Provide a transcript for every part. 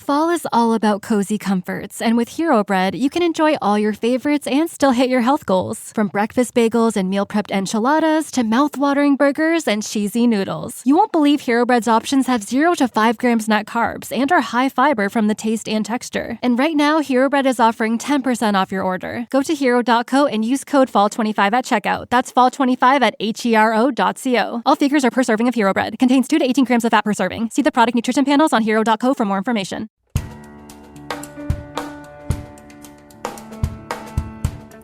Fall is all about cozy comforts, and with Hero Bread, you can enjoy all your favorites and still hit your health goals. From breakfast bagels and meal prepped enchiladas to mouth-watering burgers and cheesy noodles. You won't believe Hero Bread's options have 0 to 5 grams net carbs and are high fiber from the taste and texture. And right now, Hero Bread is offering 10% off your order. Go to hero.co and use code FALL25 at checkout. That's FALL25 at hero.co. All figures are per serving of Hero Bread. Contains 2 to 18 grams of fat per serving. See the product nutrition panels on hero.co for more information.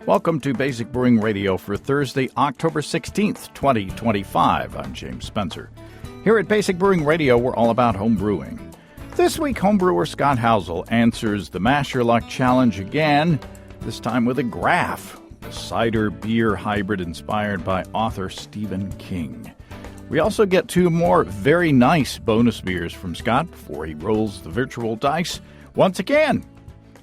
Welcome to Basic Brewing Radio for Thursday, October 16th, 2025. I'm James Spencer. Here at Basic Brewing Radio, we're all about home brewing. This week, homebrewer Scott Housel answers the Mash Your Luck Challenge again, this time with a Graf, a cider beer hybrid inspired by author Stephen King. We also get 2 more very nice bonus beers from Scott before he rolls the virtual dice once again.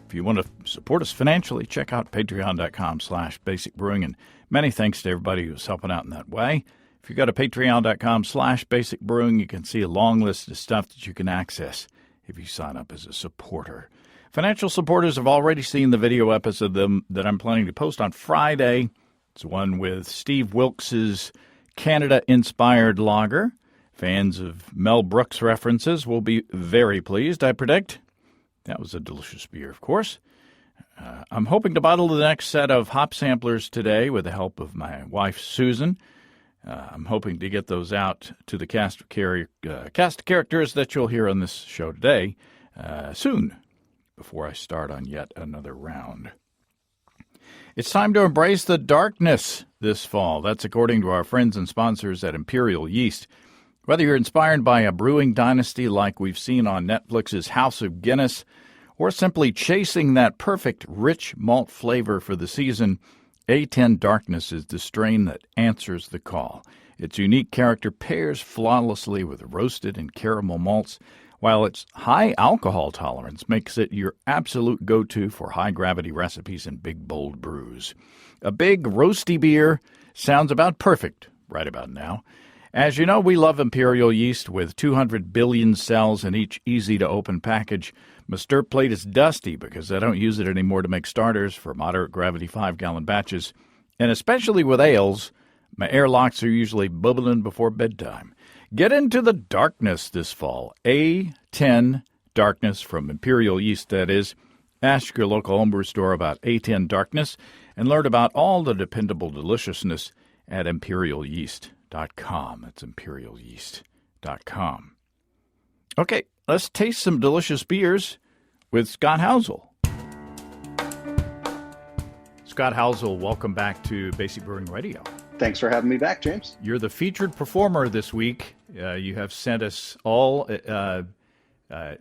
If you want to support us financially, check out patreon.com/basicbrewing. And many thanks to everybody who's helping out in that way. If you go to patreon.com/basicbrewing, you can see a long list of stuff that you can access if you sign up as a supporter. Financial supporters have already seen the video episode of them that I'm planning to post on Friday. It's one with Steve Wilkes's Canada-inspired lager. Fans of Mel Brooks references will be very pleased, I predict. That was a delicious beer, of course. I'm hoping to bottle the next set of hop samplers today with the help of my wife, Susan. I'm hoping to get those out to the cast of characters that you'll hear on this show today soon, before I start on yet another round. It's time to embrace the darkness this fall. That's according to our friends and sponsors at Imperial Yeast. Whether you're inspired by a brewing dynasty like we've seen on Netflix's House of Guinness, or simply chasing that perfect rich malt flavor for the season, A10 Darkness is the strain that answers the call. Its unique character pairs flawlessly with roasted and caramel malts, while its high alcohol tolerance makes it your absolute go-to for high-gravity recipes and big, bold brews. A big, roasty beer sounds about perfect right about now. As you know, we love Imperial Yeast with 200 billion cells in each easy-to-open package. My stir plate is dusty because I don't use it anymore to make starters for moderate gravity 5-gallon batches. And especially with ales, my airlocks are usually bubbling before bedtime. Get into the darkness this fall. A10 Darkness from Imperial Yeast, that is. Ask your local homebrew store about A10 Darkness and learn about all the dependable deliciousness at imperialyeast.com. That's imperialyeast.com. Okay, let's taste some delicious beers with Scott Housel. Scott Housel, welcome back to Basic Brewing Radio. Thanks for having me back, James. You're the featured performer this week. You have sent us all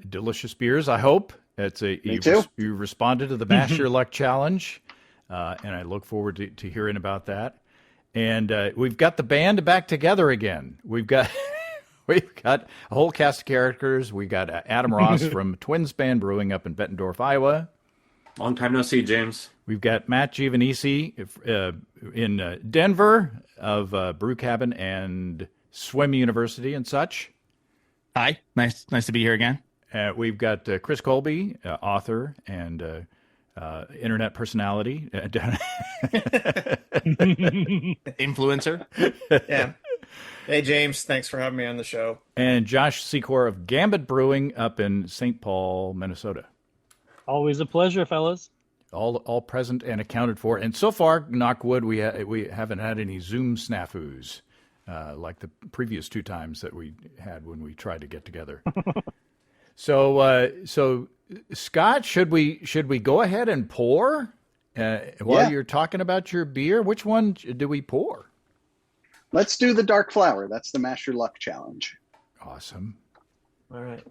delicious beers, I hope. Me too. You responded to the Mash Your Luck Challenge, and I look forward to hearing about that. And we've got the band back together again. We've got a whole cast of characters. We got Adam Ross from Twinspan Brewing up in Bettendorf, Iowa. Long time no see, James. We've got Matt Giovanisi in Denver of Brew Cabin and Swim University and such. Hi, nice to be here again. We've got Chris Colby, author and internet personality. Influencer. Yeah. Hey, James. Thanks for having me on the show. And Josh Secor of Gambit Brewing up in St. Paul, Minnesota. Always a pleasure, fellas. All present and accounted for. And so far, knock wood, we haven't had any Zoom snafus like the previous 2 times that we had when we tried to get together. So Scott, should we go ahead and pour while you're talking about your beer? Which one do we pour? Let's do the Dark Flower. That's the Mash Your Luck Challenge. Awesome. All right.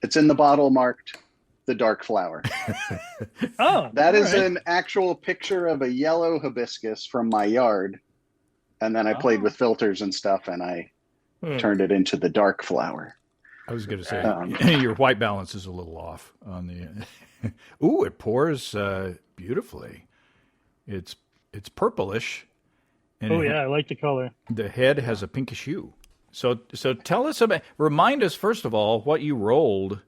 It's in the bottle marked the Dark Flower. That is an actual picture of a yellow hibiscus from my yard. And then I played with filters and stuff, and I turned it into the Dark Flower. I was going to say, your white balance is a little off on the... Ooh, it pours beautifully. It's purplish. And I like the color. The head has a pinkish hue. So tell us about... Remind us, first of all, what you rolled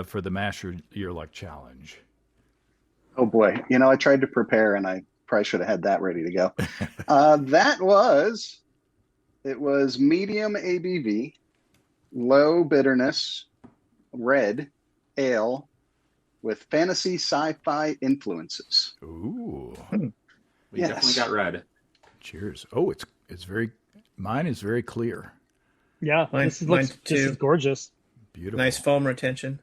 for the Mash Your Luck Challenge? Oh boy, I tried to prepare, and I probably should have had that ready to go. It was medium ABV, low bitterness, red ale with fantasy sci-fi influences. Ooh. We definitely got red. Cheers. Oh, mine is very clear. Yeah, Mine this too. is gorgeous. Beautiful. Nice foam retention.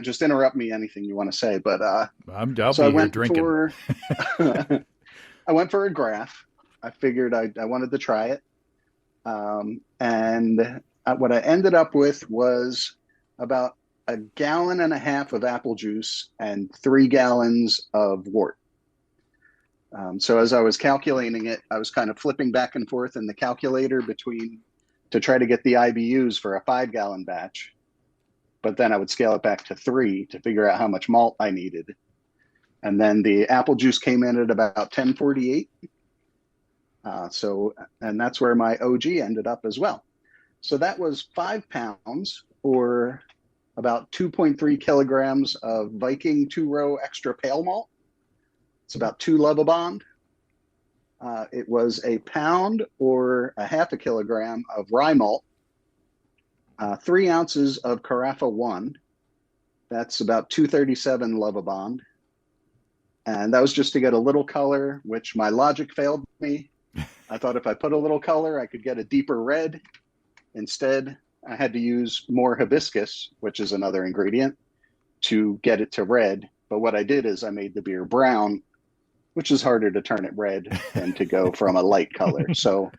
Just interrupt me anything you want to say, but I'll be I here went drinking. I went for a Graf. I figured I wanted to try it. And what I ended up with was about 1.5 gallons of apple juice and 3 gallons of wort. So as I was calculating it, I was kind of flipping back and forth in the calculator to try to get the IBUs for a 5-gallon batch. But then I would scale it back to 3 to figure out how much malt I needed. And then the apple juice came in at about 1048. And that's where my OG ended up as well. So that was 5 pounds, or about 2.3 kilograms of Viking 2-row extra pale malt. It's about 2 Lovibond. It was 1 pound, or 0.5 kilogram of rye malt. 3 ounces of Carafa 1. That's about 237 Lovibond. And that was just to get a little color, which my logic failed me. I thought if I put a little color, I could get a deeper red. Instead, I had to use more hibiscus, which is another ingredient, to get it to red. But what I did is I made the beer brown, which is harder to turn it red than to go from a light color. So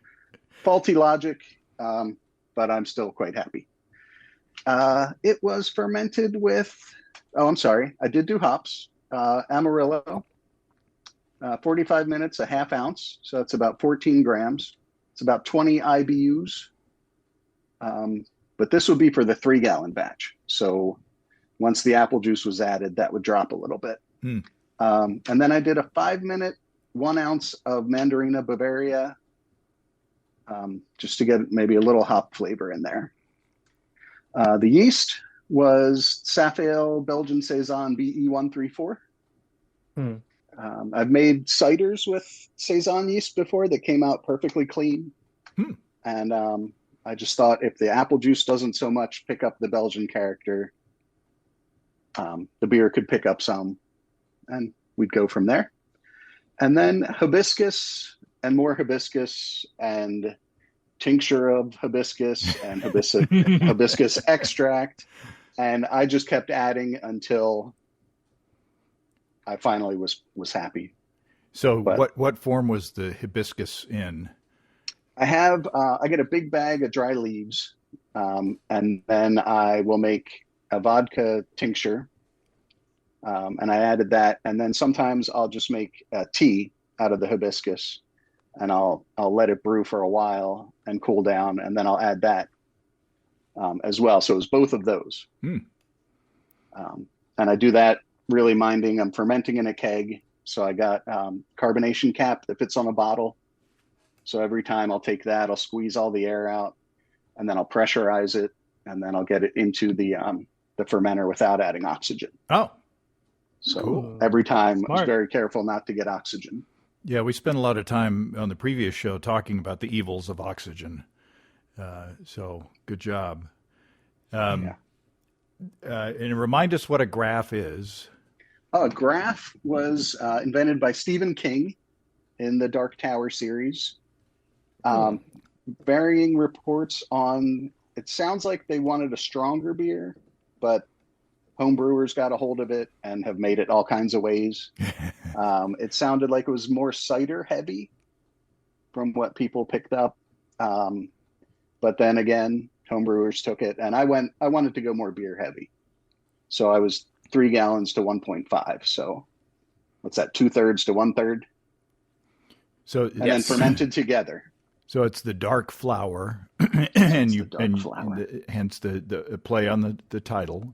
faulty logic, but I'm still quite happy. It was fermented with, I did do hops, Amarillo, 45 minutes, 1/2 ounce. So that's about 14 grams. It's about 20 IBUs. But this would be for the 3-gallon batch. So once the apple juice was added, that would drop a little bit. And then I did a 5-minute, 1 ounce of Mandarina Bavaria, just to get maybe a little hop flavor in there. The yeast was Safale Belgian Saison BE134. I've made ciders with Saison yeast before that came out perfectly clean. And I just thought if the apple juice doesn't so much pick up the Belgian character, the beer could pick up some, and we'd go from there. And then hibiscus and more hibiscus and tincture of hibiscus and hibiscus extract. And I just kept adding until I finally was happy. So what form was the hibiscus in? I get a big bag of dry leaves, and then I will make a vodka tincture, and I added that. And then sometimes I'll just make a tea out of the hibiscus, and I'll let it brew for a while and cool down, and then I'll add that as well. So it was both of those. And I do that really minding I'm fermenting in a keg. So I got carbonation cap that fits on a bottle. So every time I'll take that, I'll squeeze all the air out, and then I'll pressurize it, and then I'll get it into the fermenter without adding oxygen. Oh, so cool. Every time Smart. I was very careful not to get oxygen. Yeah, we spent a lot of time on the previous show talking about the evils of oxygen. So good job. And remind us what a Graf is. A Graf was invented by Stephen King in the Dark Tower series. Varying reports on, it sounds like they wanted a stronger beer, but homebrewers got a hold of it and have made it all kinds of ways. It sounded like it was more cider heavy from what people picked up. But then again, homebrewers took it, and I wanted to go more beer heavy. So I was 3 gallons to 1.5. So what's that, 2/3 to 1/3? So and then fermented together. So it's the dark flower, hence the play on the title,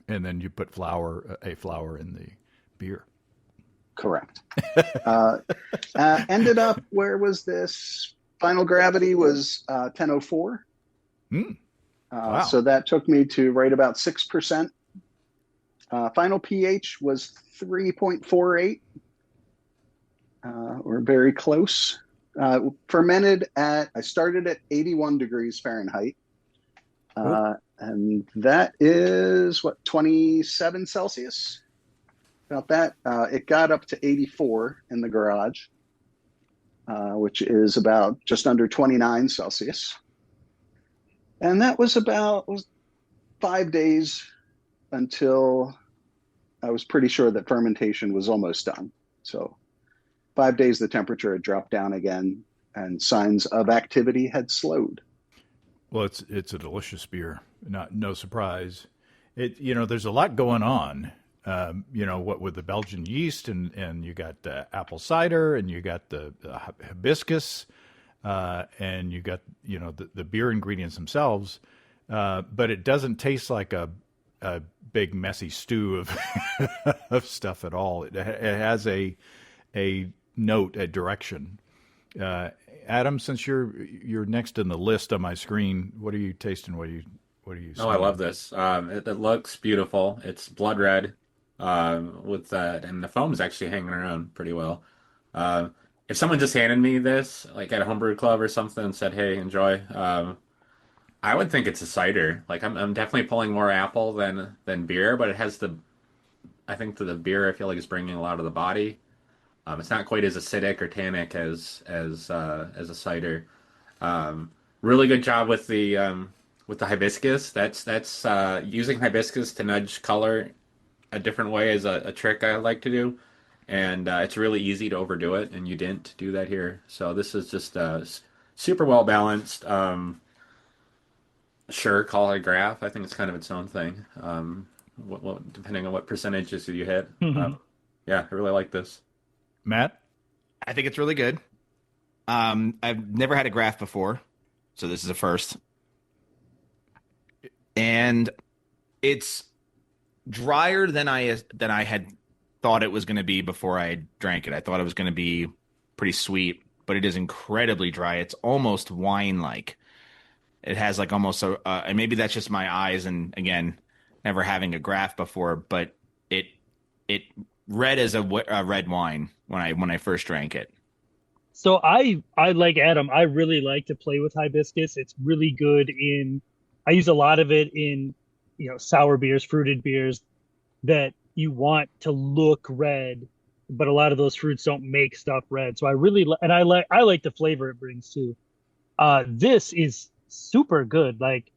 and then you put a flower in the beer. Correct. Ended up, where was this? Final gravity was 1004. Wow. So that took me to right about 6%. Final pH was 3.48. We're very close. Fermented I started at 81 degrees Fahrenheit. And that is 27 Celsius? About that. It got up to 84 in the garage, which is about just under 29 Celsius. And that was about 5 days until I was pretty sure that fermentation was almost done. So 5 days, the temperature had dropped down again and signs of activity had slowed. Well, it's a delicious beer. No surprise. There's a lot going on. What with the Belgian yeast and you got apple cider and you got the hibiscus and you got the beer ingredients themselves, but it doesn't taste like a big messy stew of of stuff at all. It has a note, a direction. Adam, since you're next in the list on my screen, what are you tasting? What are you seeing? Oh, I love this. It looks beautiful. It's blood red, with that, and the foam is actually hanging around pretty well. If someone just handed me this, like at a homebrew club or something, and said, "Hey, enjoy," I would think it's a cider. Like I'm definitely pulling more apple than beer, but it has I think the beer I feel like is bringing a lot of the body. It's not quite as acidic or tannic as a cider. Really good job with the hibiscus. That's using hibiscus to nudge color a different way is a trick I like to do, and it's really easy to overdo it, and you didn't do that here. So this is just super well balanced. Sure, call it a Graf. I think it's kind of its own thing. Depending on what percentages you hit. Yeah, I really like this. Matt? I think it's really good. I've never had a Graf before, so this is a first. And it's drier than I had thought it was going to be before I drank it. I thought it was going to be pretty sweet, but it is incredibly dry. It's almost wine-like. It has like almost and maybe that's just my eyes, and again, never having a Graf before, but it read as a red wine when I first drank it. So I like Adam. I really like to play with hibiscus. It's really good I use a lot of it in, sour beers, fruited beers that you want to look red, but a lot of those fruits don't make stuff red. So I like the flavor it brings too. This is super good. Like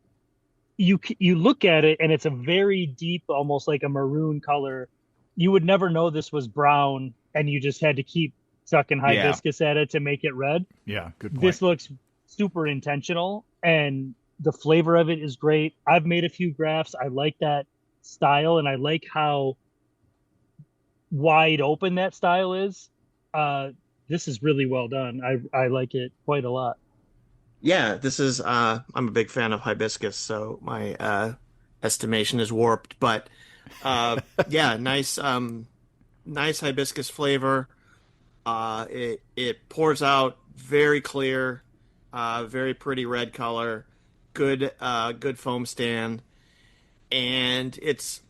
you look at it and it's a very deep, almost like a maroon color. You would never know this was brown, and you just had to keep sucking hibiscus at it to make it red. Yeah, good point. This looks super intentional, and the flavor of it is great. I've made a few Grafs. I like that style, and I like how wide open that style is. This is really well done. I like it quite a lot. Yeah, this is I'm a big fan of hibiscus, so my estimation is warped, but yeah, nice hibiscus flavor. It pours out very clear, very pretty red color, good foam stand, and it's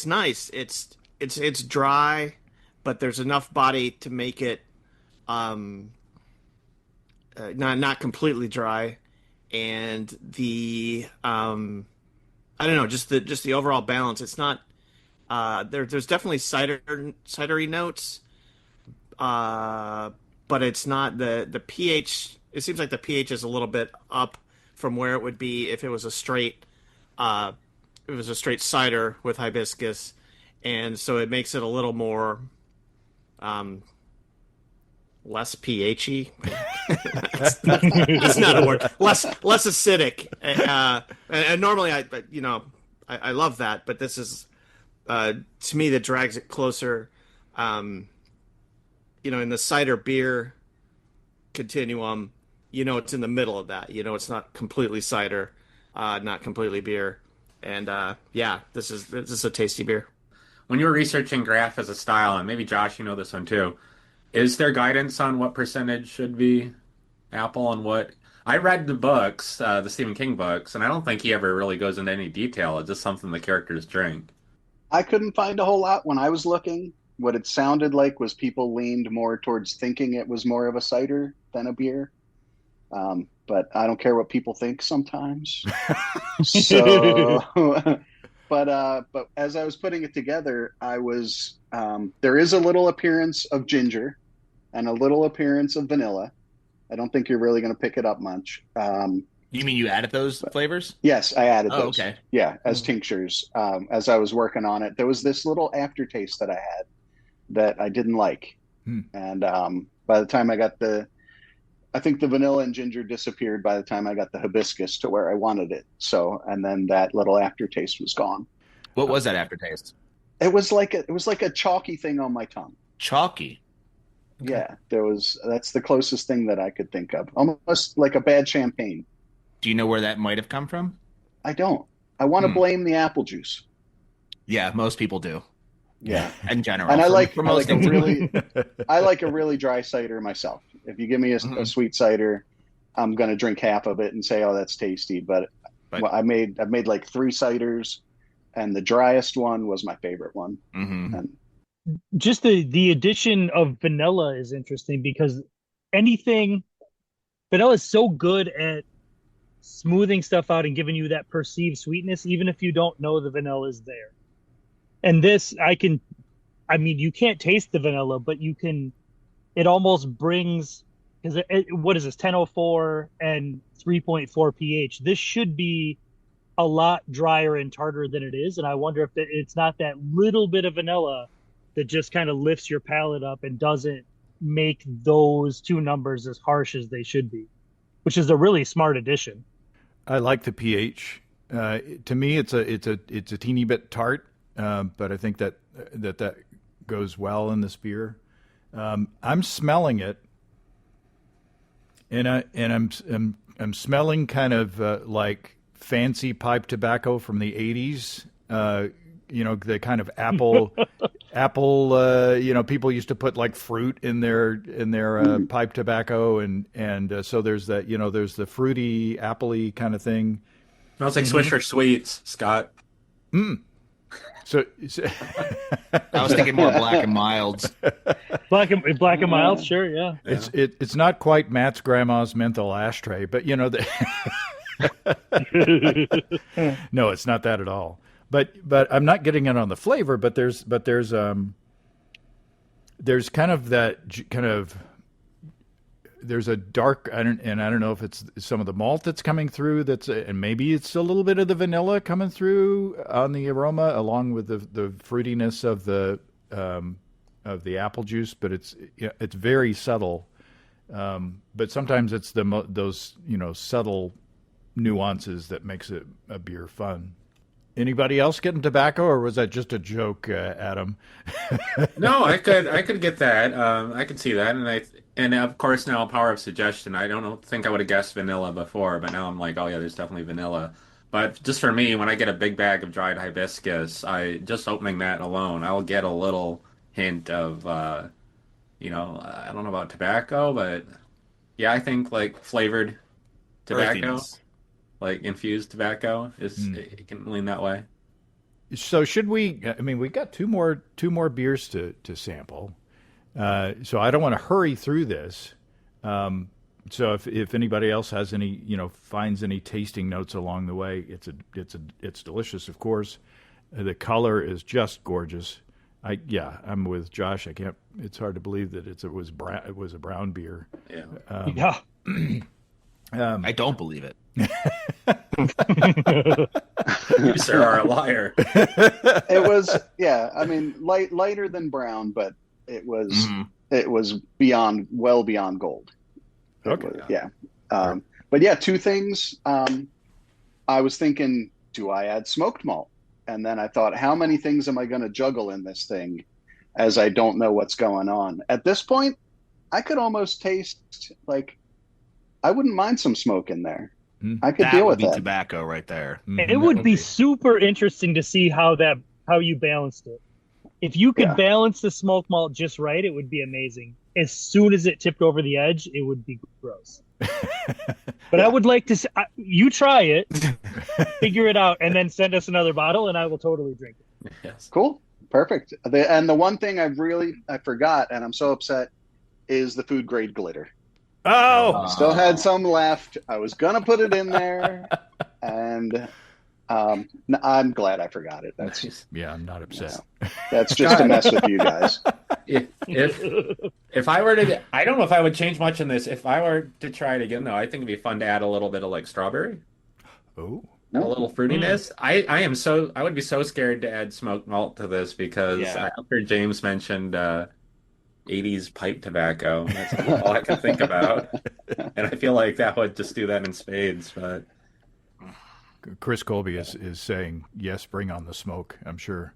nice. It's dry, but there's enough body to make it not completely dry, and the I don't know, just the overall balance. It's not there's definitely cidery notes, but it's not the pH. It seems like the pH is a little bit up from where it would be if it was a straight cider with hibiscus, and so it makes it a little more less pH-y. That's not a word. Less acidic. And normally I love that, but this is to me that drags it closer. In the cider beer continuum, it's in the middle of that. It's not completely cider, not completely beer. And this is a tasty beer. When you were researching Graf as a style, and maybe Josh, you know this one too, is there guidance on what percentage should be apple and what? I read the books, the Stephen King books, and I don't think he ever really goes into any detail. It's just something the characters drink. I couldn't find a whole lot when I was looking. What it sounded like was people leaned more towards thinking it was more of a cider than a beer. But I don't care what people think sometimes. So, but as I was putting it together, I was there is a little appearance of ginger and a little appearance of vanilla. I don't think you're really going to pick it up much. You mean you added those flavors? Yes, I added those. Okay. Yeah, as tinctures. As I was working on it, there was this little aftertaste that I had that I didn't like, and by the time I got I think the vanilla and ginger disappeared by the time I got the hibiscus to where I wanted it. So, and then that little aftertaste was gone. What was that aftertaste? It was like a chalky thing on my tongue. Chalky. Okay. Yeah, that's the closest thing that I could think of. Almost like a bad champagne. Do you know where that might have come from? I don't. I want to blame the apple juice. Yeah, most people do. Yeah, in general. And I like a really dry cider myself. If you give me a sweet cider, I'm gonna drink half of it and say, "Oh, that's tasty." But I've made like 3 ciders, and the driest one was my favorite one. Mm-hmm. And just the addition of vanilla is interesting because vanilla is so good at smoothing stuff out and giving you that perceived sweetness, even if you don't know the vanilla is there. And this, you can't taste the vanilla, but it almost brings, because what is this, 1004 and 3.4 pH? This should be a lot drier and tartar than it is. And I wonder if it's not that little bit of vanilla that just kind of lifts your palate up and doesn't make those 2 numbers as harsh as they should be, which is a really smart addition. I like the pH. To me, it's a teeny bit tart. But I think that goes well in this beer. I'm smelling it, and I'm smelling kind of like fancy pipe tobacco from the '80s. The kind of apple. People used to put like fruit in their pipe tobacco, and so there's that. There's the fruity, appley kind of thing. Smells like Swisher Sweets, Scott. So I was thinking more Black and Milds. Black and Mild, sure, yeah. It's not quite Matt's grandma's menthol ashtray, but no, it's not that at all. But I'm not getting it on the flavor. But there's kind of that kind of. There's a dark, I don't know if it's some of the malt that's coming through. And maybe it's a little bit of the vanilla coming through on the aroma, along with the fruitiness of the apple juice. But it's very subtle. But sometimes it's those subtle nuances that makes it a beer fun. Anybody else getting tobacco, or was that just a joke, Adam? No, I could get that. I could see that, and of course now power of suggestion. I don't think I would have guessed vanilla before, but now I'm like, oh yeah, there's definitely vanilla. But just for me, when I get a big bag of dried hibiscus, just opening that alone, I'll get a little hint of, I don't know about tobacco, but yeah, I think like flavored tobacco. Earthiness. Like infused tobacco it can lean that way. So should we? I mean, we got two more beers to sample. So I don't want to hurry through this. So if anybody else has any, finds any tasting notes along the way, it's delicious. Of course, the color is just gorgeous. I'm with Josh. It's hard to believe that it was a brown beer. Yeah. I don't believe it. You, sir, are a liar. It was, lighter than brown, but it was well beyond gold. Okay. But yeah, 2 things. I was thinking, do I add smoked malt? And then I thought, how many things am I going to juggle in this thing, as I don't know what's going on? At this point, I could almost taste like I wouldn't mind some smoke in there. I could deal with that. That would be tobacco right there. It would be super interesting to see how you balanced it. If you could balance the smoked malt just right, it would be amazing. As soon as it tipped over the edge, it would be gross. But I would like to you try it, figure it out, and then send us another bottle, and I will totally drink it. Yes. Cool. Perfect. And the one thing I forgot, and I'm so upset, is the food grade glitter. Oh, Still had some left. I was gonna put it in there, and I'm glad I forgot it. That's yeah, I'm not upset. that's just to mess with you guys. If I were to, I don't know if I would change much in this. If I were to try it again, though, I think it'd be fun to add a little bit of like strawberry, Oh, a little fruitiness. I would be so scared to add smoked malt to this because I heard James mentioned 80s pipe tobacco. That's all I can think about, and I feel like that would just do that in spades. But Chris Colby is saying yes, bring on the smoke. I'm sure.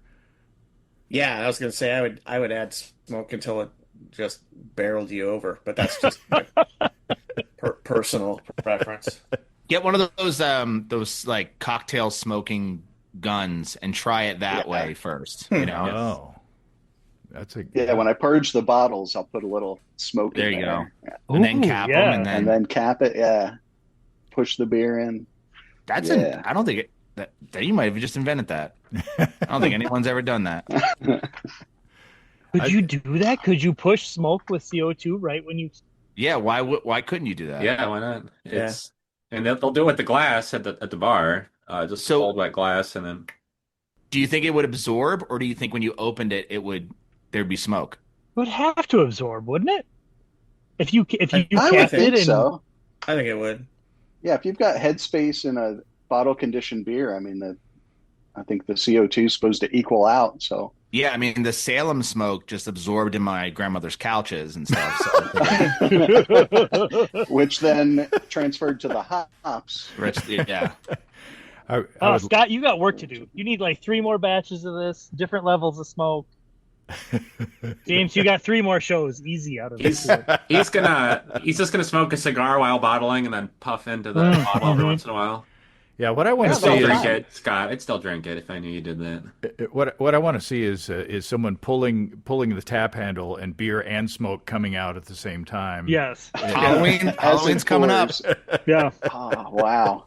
Yeah, I was gonna say I would add smoke until it just barreled you over, but that's just my personal preference. Get one of those like cocktail smoking guns and try it that way first. You know. Oh, that's a When I purge the bottles, I'll put a little smoke There in you there. go. And then cap them, And then cap it. Yeah, push the beer in. That's I don't think that you might have just invented that. I don't think anyone's ever done that. Could you do that? Could you push smoke with CO2 right when you? Yeah, why couldn't you do that? yeah, why not? And they'll do it with the glass at the bar. Just cold wet glass, and then. Do you think it would absorb, or do you think when you opened it, there'd be smoke? It would have to absorb, wouldn't it? If you I would think so. I think it would. Yeah, if you've got headspace in a bottle conditioned beer, I mean, I think the CO2 is supposed to equal out. So yeah, I mean the Salem smoke just absorbed in my grandmother's couches and stuff. So. Which then transferred to the hops. Yeah. Scott, you got work to do. You need like 3 more batches of this, different levels of smoke. James, you got 3 more shows easy out of this. He's just gonna smoke a cigar while bottling and then puff into the bottle every once in a while. Yeah, what I want to I'd still see drink it, Scott. I'd still drink it if I knew you did that. What I want to see is someone pulling the tap handle and beer and smoke coming out at the same time. Yes. Halloween's coming up. Yeah. Oh, wow.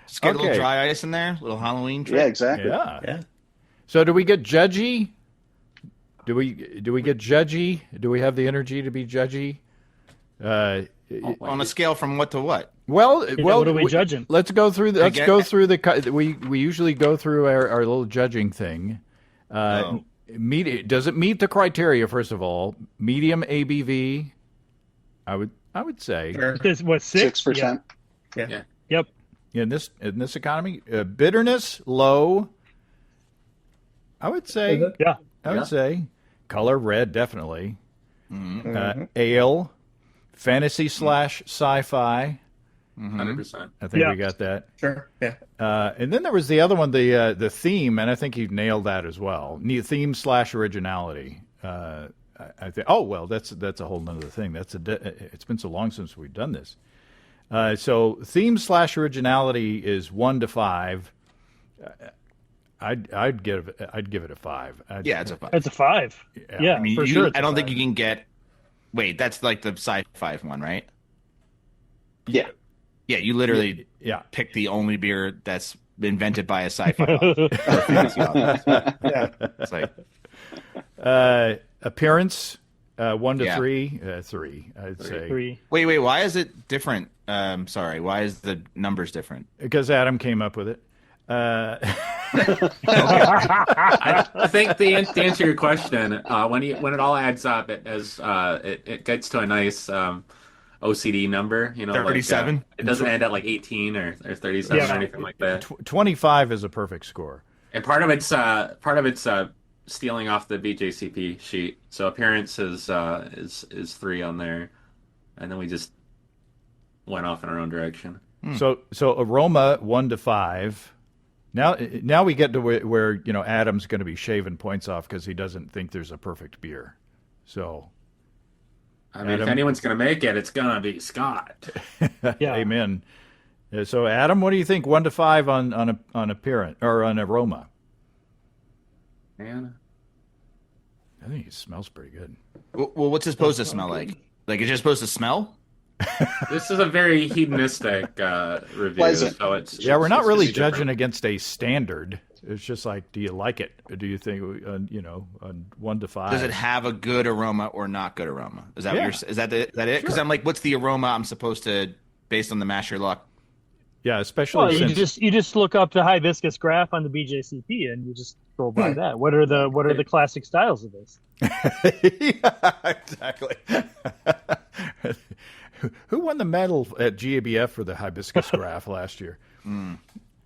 Just get a little dry ice in there, a little Halloween trick. Yeah, exactly. Yeah. So do we get judgy? Do we get judgy? Do we have the energy to be judgy? On a scale from what to what? Well, what are we judging? Let's go through. We usually go through our little judging thing. Does it meet the criteria? First of all, medium ABV. I would say. What 6%? Yeah. Yep. In this economy, bitterness low. I would say. Yeah. I would say color red definitely. Ale, fantasy / sci-fi. 100%. I think we got that. Sure. Yeah. And then there was the other one, the theme, and I think you nailed that as well. Theme / originality. I think. Oh well, that's a whole nother thing. It's been so long since we've done this. So theme / originality is 1 to 5. I'd give it a 5. It's a 5. It's a 5. Yeah, I mean, for sure. I don't think you can get. Wait, that's like the sci-fi one, right? Yeah. Yeah, you literally pick the only beer that's invented by a sci-fi author. Yeah. It's like appearance 1 to 3. 3, I'd say. 3. Wait, why is it different? Sorry, why is the numbers different? Because Adam came up with it. I think to answer your question, when it all adds up, it gets to a nice OCD number. 37. Like, it doesn't end at like 18 or 37 or anything like that. 25 is a perfect score. And part of it's stealing off the BJCP sheet. So appearance is 3 on there, and then we just went off in our own direction. So aroma 1 to 5. Now we get to where Adam's going to be shaving points off because he doesn't think there's a perfect beer. So, I mean, if anyone's going to make it, it's going to be Scott. Yeah. Amen. So, Adam, what do you think? 1 to 5 on appearance or on aroma? Man, I think it smells pretty good. Well, what's it supposed to smell like? Like it's just supposed to smell? This is a very hedonistic review. Pleasant. So it's Yeah, we're not it's really gonna be different. judging against a standard. It's just like, do you like it? Or do you think, 1 to 5? Does it have a good aroma or not good aroma? Is that Yeah. what you're, is that it? Because I'm like, what's the aroma I'm supposed to, based on the mash your luck? Yeah, especially Well, since you just look up the hibiscus Graf on the BJCP and you just go by that. What are the classic styles of this? yeah, exactly. Who won the medal at GABF for the hibiscus graph last year?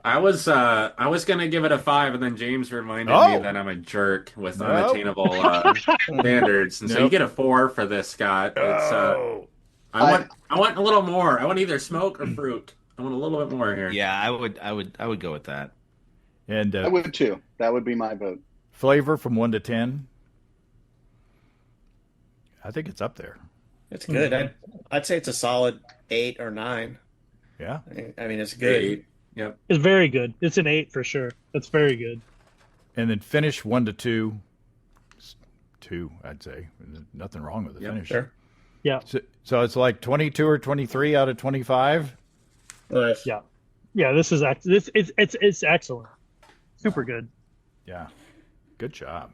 I was gonna give it a 5, and then James reminded me that I'm a jerk with unattainable standards, and so you get a 4 for this, Scott. It's I want a little more. I want either smoke or fruit. I want a little bit more here. Yeah, I would go with that. And I would too. That would be my vote. flavor from 1 to 10. I think it's up there. It's good. I'd say it's a solid 8 or 9. Yeah. I mean, it's good. 8. Yep. It's very good. It's an 8 for sure. It's very good. And then finish 1 to 2. 2, I'd say. Nothing wrong with the finish. Sure. Yeah. So it's like 22 or 23 out of 25. Nice. Yeah. Yeah, this is it's excellent. Super good. Yeah. Good job.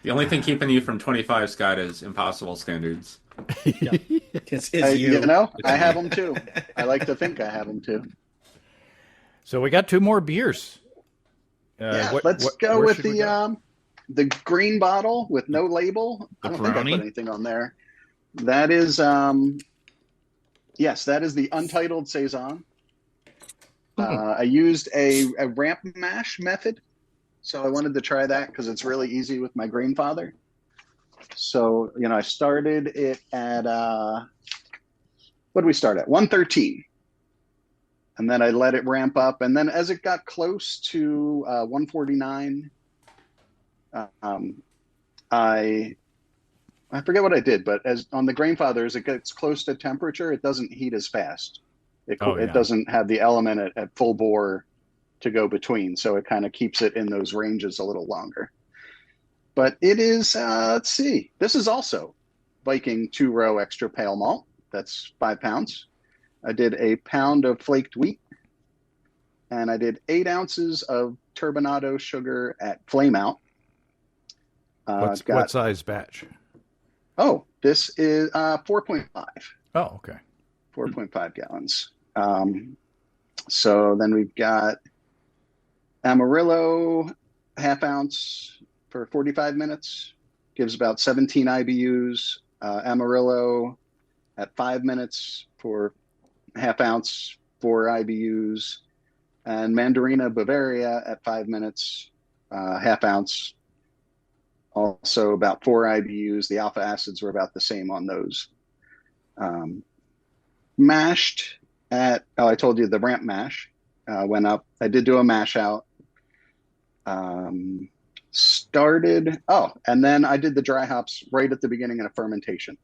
The only thing keeping you from 25, Scott, is impossible standards. It's you. I have them too. I like to think I have them too. So we got 2 more beers. Let's go with the green bottle with no label. I don't think I put anything on there. That is yes, that is the Untitled Saison. I used a ramp mash method, so I wanted to try that because it's really easy with my grandfather. So I started it at what did we start at? 113. And then I let it ramp up. And then as it got close to 149, I forget what I did, but as on the Grainfather, as it gets close to temperature, it doesn't heat as fast. It doesn't have the element at full bore to go between. So it kind of keeps it in those ranges a little longer. But it is, let's see, this is also Viking 2-row extra pale malt. That's 5 pounds. I did a pound of flaked wheat, and I did 8 ounces of turbinado sugar at flame out. What size batch? Oh, this is 4.5. Oh, okay. 4.5 gallons. So then we've got Amarillo, half ounce for 45 minutes. Gives about 17 IBUs. Amarillo at 5 minutes for half ounce, 4 IBUs, and Mandarina Bavaria at 5 minutes, half ounce, also about 4 IBUs. The alpha acids were about the same on those. Mashed at, I told you the ramp mash went up. I did do a mash out. And then I did the dry hops right at the beginning of fermentation.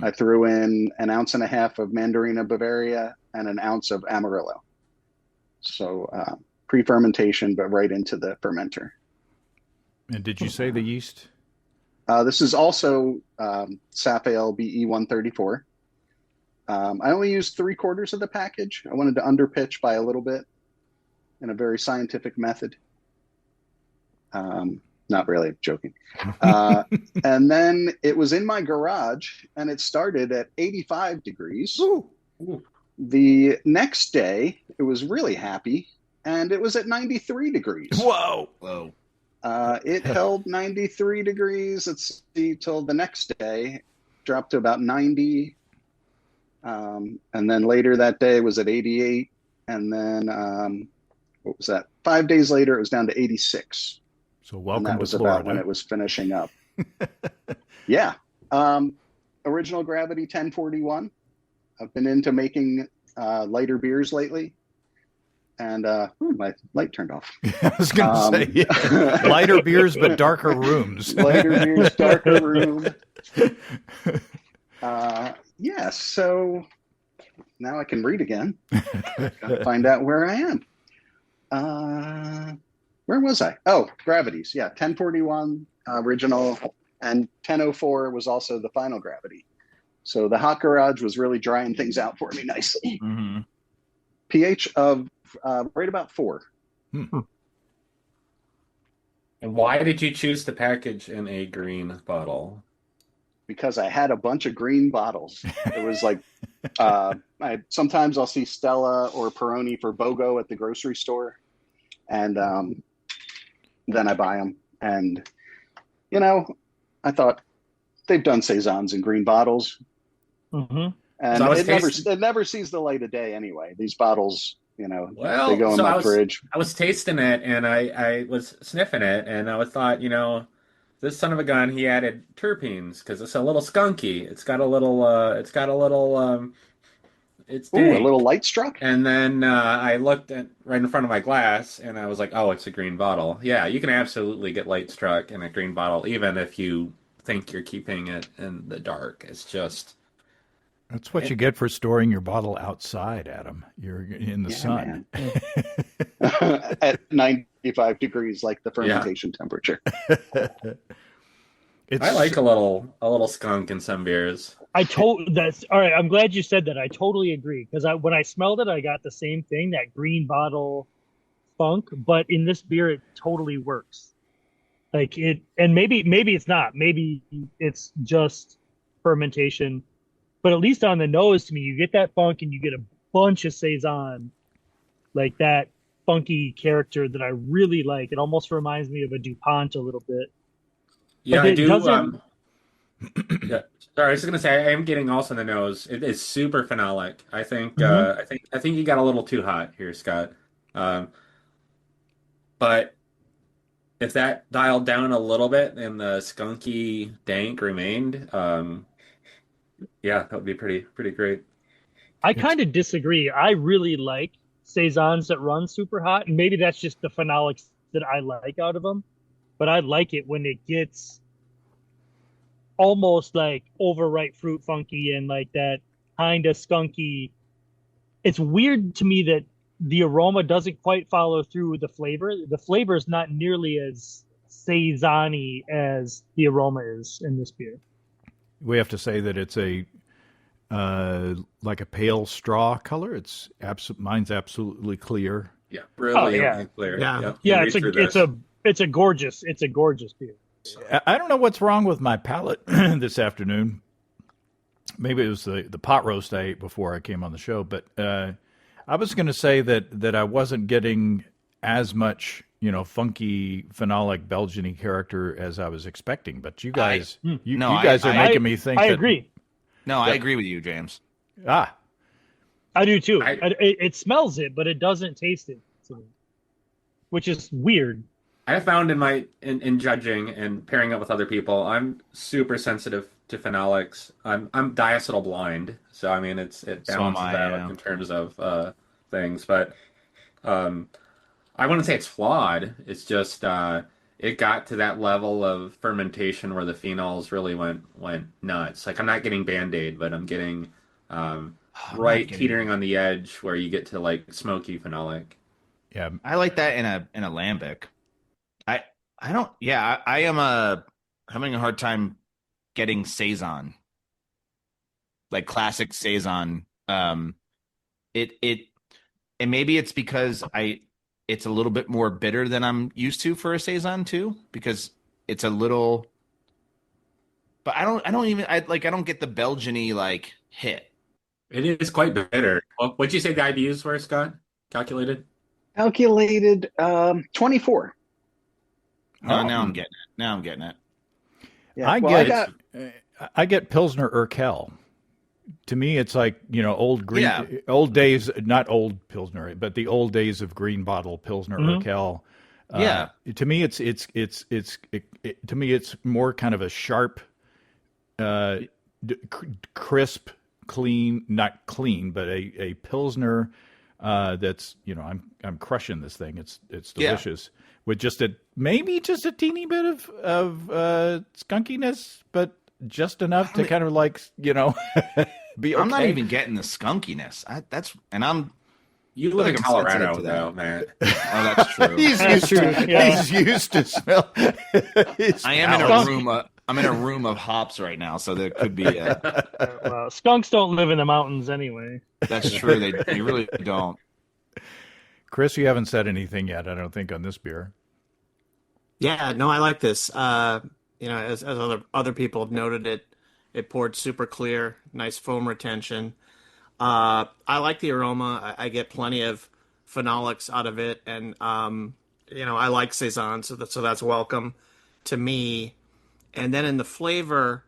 I threw in 1.5 ounces of Mandarina Bavaria and 1 ounce of Amarillo. So pre-fermentation, but right into the fermenter. And did you say the yeast? This is also Safale BE 134. I only used 3/4 of the package. I wanted to underpitch by a little bit in a very scientific method. Not really, joking. And then it was in my garage, and it started at 85 degrees. Ooh. The next day, it was really happy, and it was at 93 degrees. Whoa. It held 93 degrees, let's see, till the next day, dropped to about 90. And then later that day it was at 88. And then, what was that? 5 days later, it was down to 86. So welcome and that to was Florida. about when it was finishing up. Yeah. Original Gravity 1041. I've been into making lighter beers lately. And my light turned off. I was going to say, yeah. Lighter beers, but darker rooms. Lighter beers, darker room. Yeah, so now I can read again. Gotta find out where I am. Where was I? Oh, Gravities. Yeah, 1041 original, and 1004 was also the final Gravity. So the hot garage was really drying things out for me nicely. Mm-hmm. pH of right about 4. Hmm. And why did you choose to package in a green bottle? Because I had a bunch of green bottles. It was like sometimes I'll see Stella or Peroni for BOGO at the grocery store, and then I buy them. And I thought they've done saisons in green bottles, Mm-hmm. and So it never sees the light of day anyway. These bottles, Well, they go in so my fridge. I was tasting it and I was sniffing it and I thought, this son of a gun, he added terpenes because it's a little skunky. It's got a little, it's Ooh, a dank. little light struck. And then I looked at right in front of my glass and I was like, oh, it's a green bottle. Yeah, you can absolutely get light struck in a green bottle, even if you think you're keeping it in the dark. It's just. That's what you get for storing your bottle outside, Adam. You're in the sun. At 95 degrees, like the fermentation temperature. I like a little skunk in some beers. That's all right. I'm glad you said that. I totally agree because when I smelled it, I got the same thing, that green bottle funk. But in this beer, it totally works. Like it, and maybe it's not. Maybe it's just fermentation. But at least on the nose, to me, you get that funk and you get a bunch of saison, like that funky character that I really like. It almost reminds me of a DuPont a little bit. Yeah, But I do. doesn't- Yeah. Sorry, I was just gonna say I am getting also in the nose. It is super phenolic. I think Mhm. I think you got a little too hot here, Scott. But if that dialed down a little bit and the skunky dank remained, yeah, that would be pretty great. I kind of disagree. I really like saisons that run super hot, and maybe that's just the phenolics that I like out of them. But I like it when it gets almost like overripe fruit funky and like that kind of skunky. It's weird to me that the aroma doesn't quite follow through with the flavor. The flavor is not nearly as saison-y as the aroma is in this beer. We have to say that it's a like a pale straw color. Mine's absolutely clear. Yeah, brilliantly yeah. clear. Yeah. Yep. Yeah, Read through this. it's a gorgeous beer. I don't know what's wrong with my palate this afternoon. Maybe it was the pot roast I ate before I came on the show, but I was going to say that I wasn't getting as much, funky phenolic Belgian-y character as I was expecting. But you guys, you guys are making me think. I agree. No, I agree with you, James. I do too. It smells it, but it doesn't taste it, which is weird. I have found in judging and pairing up with other people, I'm super sensitive to phenolics. I'm diacetyl blind, so I mean it balances out in terms of things. But I wouldn't say it's flawed. It's just it got to that level of fermentation where the phenols really went nuts. Like I'm not getting Band-Aid, but I'm getting teetering on the edge where you get to like smoky phenolic. Yeah, I like that in a lambic. I don't. Yeah, I am having a hard time getting saison, like classic saison. And maybe it's because it's a little bit more bitter than I'm used to for a saison too, because it's a little. But I don't get the Belgian-y like hit. It is quite bitter. Well, what'd you say the IBUs were, Scott? Calculated 24. Oh, now I'm getting it. Yeah, I get Pilsner Urquell. To me, it's like old days, not old Pilsner, but the old days of green bottle Pilsner Urquell. To me, it's more kind of a sharp, crisp, clean, not clean, but a Pilsner that's I'm crushing this thing. It's delicious with maybe just a teeny bit of skunkiness, but just enough to kind of like be okay. I'm not even getting the skunkiness. You live in Colorado, though, man. Oh, that's true. He's used to smell. I am in a room. I'm in a room of hops right now, so there could be. Well, skunks don't live in the mountains anyway. That's true. They really don't. Chris, you haven't said anything yet, I don't think, on this beer. Yeah, no, I like this. As other people have noted, it poured super clear, nice foam retention. I like the aroma. I get plenty of phenolics out of it, and I like saison, so that's welcome to me. And then in the flavor,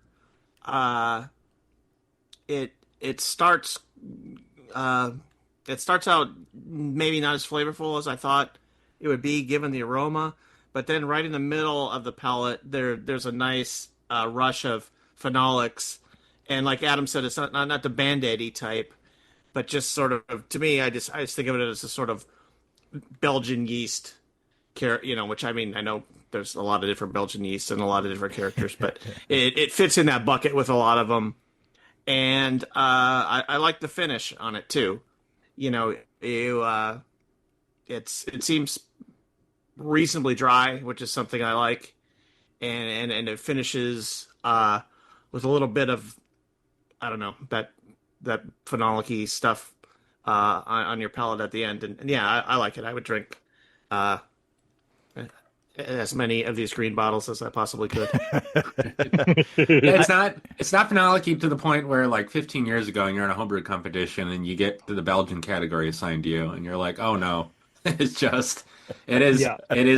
it starts out maybe not as flavorful as I thought it would be given the aroma, but then right in the middle of the palate, there's a nice rush of phenolics, and like Adam said, it's not the Band-Aid-y type, but just sort of, to me, I just think of it as a sort of Belgian yeast, which I mean, I know there's a lot of different Belgian yeast and a lot of different characters, but it fits in that bucket with a lot of them. And I like the finish on it too. It seems reasonably dry, which is something I like, and it finishes with a little bit of, I don't know, that phenolic-y stuff on your palate at the end, and yeah, I like it. I would drink as many of these green bottles as I possibly could. It's not phenolic-y to the point where, like, 15 years ago, you're in a homebrew competition and you get to the Belgian category assigned to you, and you're like, oh no, it is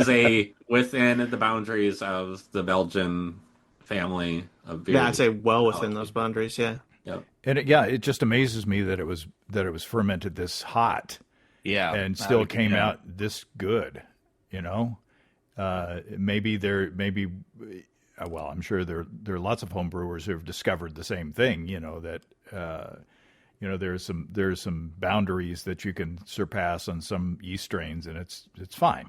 a within the boundaries of the Belgian family of beers. Yeah, I'd say well within those boundaries. Yeah. Yep. And it just amazes me that it was fermented this hot, and still came out this good. Well, I'm sure there are lots of home brewers who have discovered the same thing. That there's some boundaries that you can surpass on some yeast strains, and it's fine.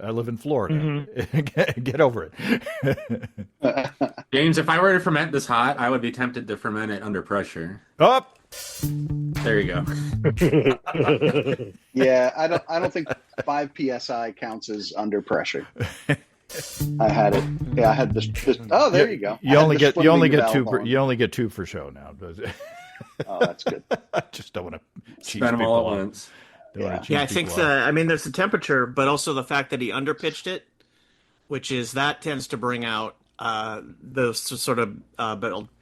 I live in Florida. Mm-hmm. Get over it. James, if I were to ferment this hot, I would be tempted to ferment it under pressure. Up. There you go. Yeah, I don't think 5 psi counts as under pressure. I had it. Yeah, I had this. Oh, there you go. You only get 2 you only get 2 for show now. Oh, that's good. I just don't want to cheat them all at once. Yeah, I think there's the temperature, but also the fact that he underpitched it, which is that tends to bring out those sort of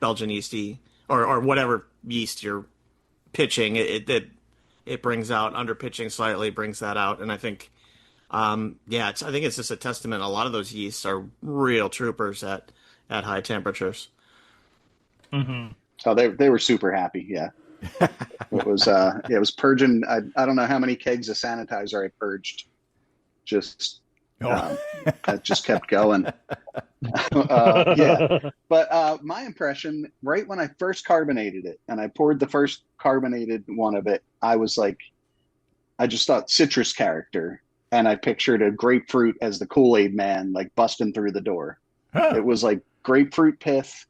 Belgian yeasty or whatever yeast you're pitching. It brings out underpitching slightly, brings that out, and I think I think it's just a testament. A lot of those yeasts are real troopers at high temperatures. Mm-hmm. Oh, they were super happy. Yeah, it was purging. I don't know how many kegs of sanitizer I purged. That just kept going. Yeah, but my impression, right when I first carbonated it, and I poured the first carbonated one of it, I was like, I just thought citrus character, and I pictured a grapefruit as the Kool-Aid man, like busting through the door. Huh. It was like grapefruit pith,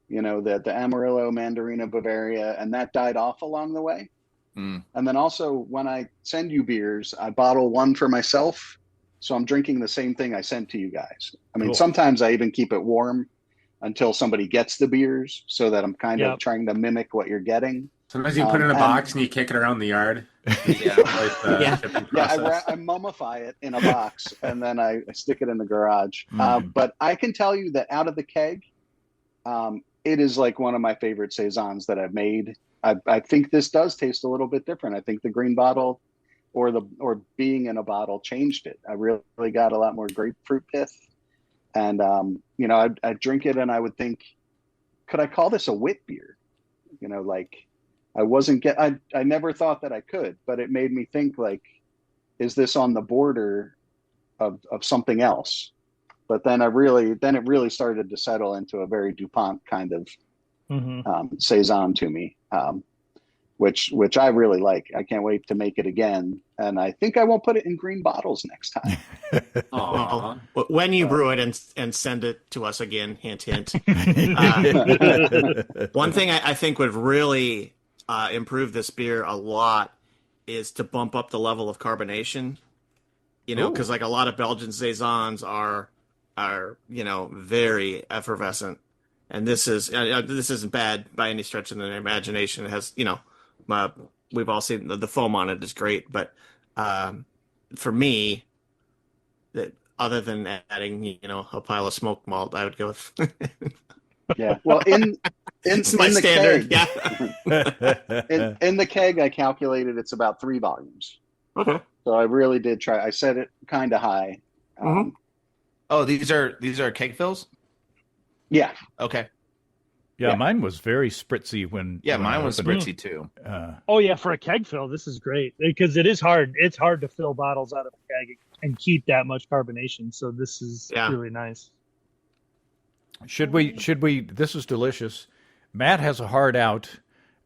the Amarillo, Mandarina, Bavaria, and that died off along the way. Mm. And then also when I send you beers, I bottle one for myself. So I'm drinking the same thing I sent to you guys. I mean, Sometimes I even keep it warm until somebody gets the beers so that I'm kind of trying to mimic what you're getting. Sometimes you put it in a box and you kick it around the yard. Yeah. I mummify it in a box and then I stick it in the garage. But I can tell you that out of the keg, it is like one of my favorite saisons that I've made. I think this does taste a little bit different. I think the green bottle or being in a bottle changed it. I really got a lot more grapefruit pith. And, I'd drink it and I would think, could I call this a wit beer? I never thought that I could, but it made me think is this on the border of something else? But then it really started to settle into a very DuPont kind of saison to me, which I really like. I can't wait to make it again, and I think I won't put it in green bottles next time. Well, when you brew it and send it to us again, hint, hint. One thing I think would really improve this beer a lot is to bump up the level of carbonation. Because like a lot of Belgian saisons are are, very effervescent. And this isn't bad by any stretch of the imagination. It has, we've all seen the foam on it is great, but for me, that other than adding, a pile of smoked malt, I would go with. Yeah. Well, in my the standard. keg, Yeah. in the keg, I calculated it's about 3 volumes. Okay. So I really did try. I set it kind of high. Oh, these are keg fills? Yeah. Okay. Yeah, mine was very spritzy when. Yeah, when mine I was opened spritzy too. Oh yeah, for a keg fill, this is great because it is hard. It's hard to fill bottles out of a keg and keep that much carbonation. So this is really nice. Should we? This is delicious. Matt has a hard out.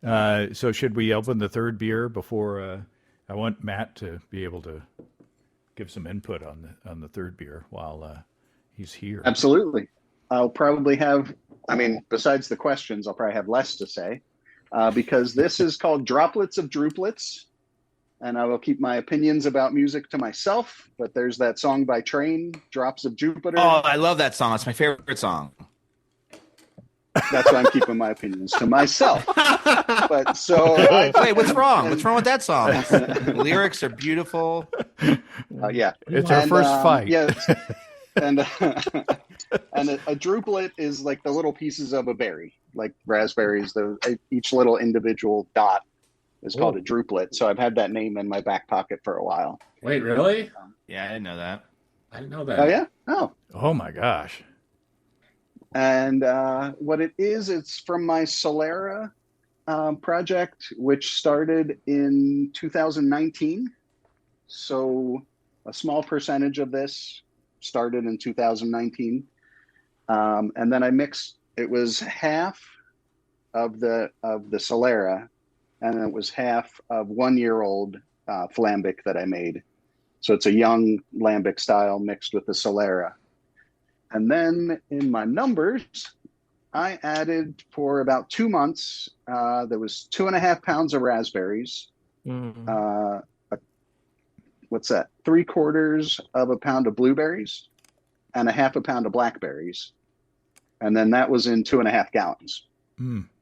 So should we open the third beer before? I want Matt to be able to give some input on the third beer while he's here. Absolutely. I'll probably have. Besides the questions, I'll probably have less to say because this is called Droplets of Drooplets, and I will keep my opinions about music to myself. But there's that song by Train, Drops of Jupiter. Oh, I love that song. It's my favorite song. That's why I'm keeping my opinions to myself. But wait, what's wrong? What's wrong with that song? The lyrics are beautiful. Yeah, it's our first fight. Yeah, and a drooplet is like the little pieces of a berry, like raspberries. Each little individual dot is called a drooplet. So I've had that name in my back pocket for a while. Wait, really? Yeah, I didn't know that. I didn't know that. Oh yeah. Oh my gosh. And what it is, it's from my Solera project, which started in 2019. So a small percentage of this started in 2019. And then I mixed, it was half of the Solera, and it was half of 1-year-old Flambic that I made. So it's a young Lambic style mixed with the Solera. And then in my numbers, I added for about 2 months, there was 2.5 pounds of raspberries. What's that? 3/4 of a pound of blueberries and 1/2 pound of blackberries. And then that was in 2.5 gallons.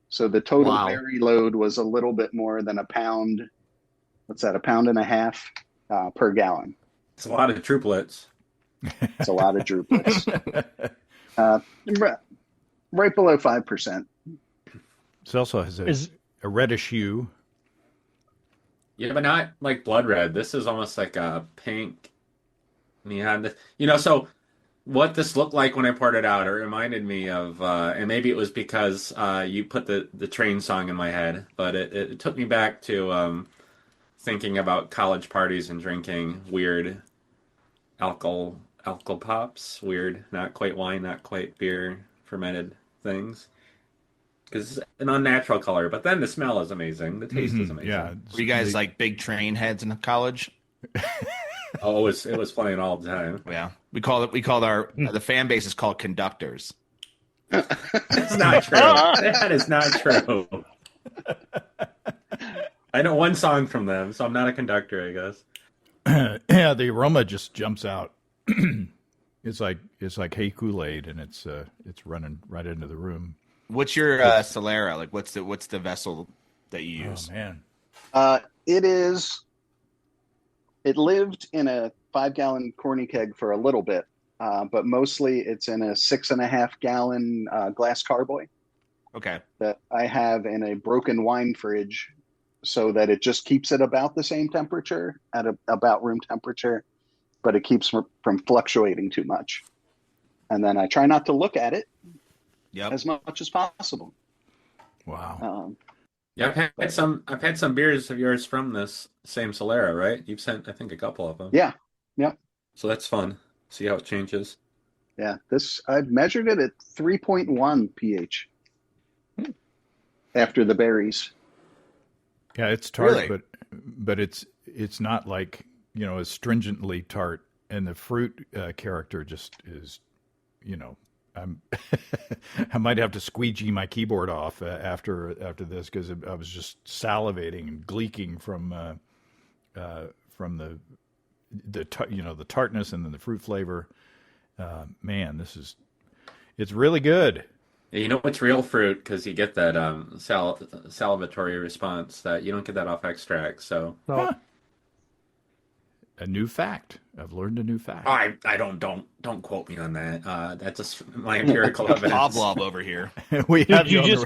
So the total berry load was a little bit more than a pound. What's that? 1.5 pounds per gallon. It's a lot of triplets. It's a lot of droplets. Right below 5%. It also has a reddish hue. Yeah, but not like blood red. This is almost like a pink neon. So what this looked like when I poured it out, it reminded me of, and maybe it was because you put the Train song in my head, but it took me back to thinking about college parties and drinking weird alcohol pops, weird, not quite wine, not quite beer, fermented things. Because it's an unnatural color, but then the smell is amazing. The taste is amazing. Yeah. Were you guys like big Train heads in college? Oh, it was playing all the time. Yeah, we called the fan base is called conductors. That's not true. That is not true. I know one song from them, so I'm not a conductor, I guess. Yeah, the aroma just jumps out. It's like hey Kool-Aid, and it's running right into the room. What's your Solera? Like, what's the vessel that you use? Oh man, it lived in a 5-gallon corny keg for a little bit, but mostly it's in a 6.5-gallon glass carboy. Okay. That I have in a broken wine fridge, so that it just keeps it about the same temperature at about room temperature, but it keeps from fluctuating too much. And then I try not to look at it as much as possible. Wow. Yeah, I've had some beers of yours from this same Solera, right? You've sent, I think, a couple of them. Yeah. So that's fun. See how it changes. Yeah, I've measured it at 3.1 pH after the berries. Yeah, it's tart, Really? but it's not like, as stringently tart, and the fruit character just is, I might have to squeegee my keyboard off after this, because I was just salivating and gleeking from the tartness and then the fruit flavor, Man, it's really good. You know it's real fruit because you get that salivatory response that you don't get that off extract. So a new fact. I've learned a new fact. I don't quote me on that. That's just my empirical evidence. Pavlov over here. We have you just